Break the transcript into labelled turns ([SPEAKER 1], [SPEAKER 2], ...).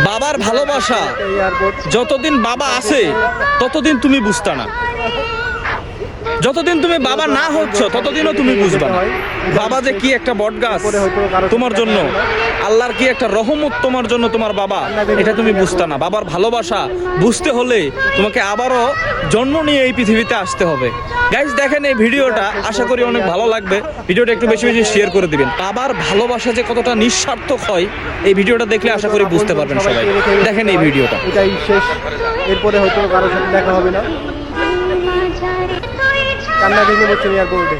[SPEAKER 1] বাবার ভালোবাসা যতদিন বাবা আছে ততদিন তুমি বুঝতা না, যতদিন তুমি বাবা না হচ্ছ ততদিনও তুমি বুঝবা না বাবা যে কি একটা বটগাছ তোমার জন্য, আল্লাহর কি একটা রহমত তোমার জন্য, তোমার বাবা, এটা তুমি বুঝতা না। বাবার ভালোবাসা বুঝতে হলে তোমাকে আবারও জন্ম নিয়ে এই পৃথিবীতে আসতে হবে। গাইস দেখেন এই ভিডিওটা, আশা করি অনেক ভালো লাগবে। ভিডিওটা একটু বেশি বেশি শেয়ার করে দিবেন। বাবার ভালোবাসা যে কতটা নিঃস্বার্থক হয় এই ভিডিওটা দেখলে আশা করি বুঝতে পারবেন সবাই। দেখেন এই ভিডিওটা।
[SPEAKER 2] এটাই শেষ, এরপরে হয়তো কারোর সাথে দেখা হবে না। কান্না ভেঙে পড়ছেন এয়ারপোর্টে।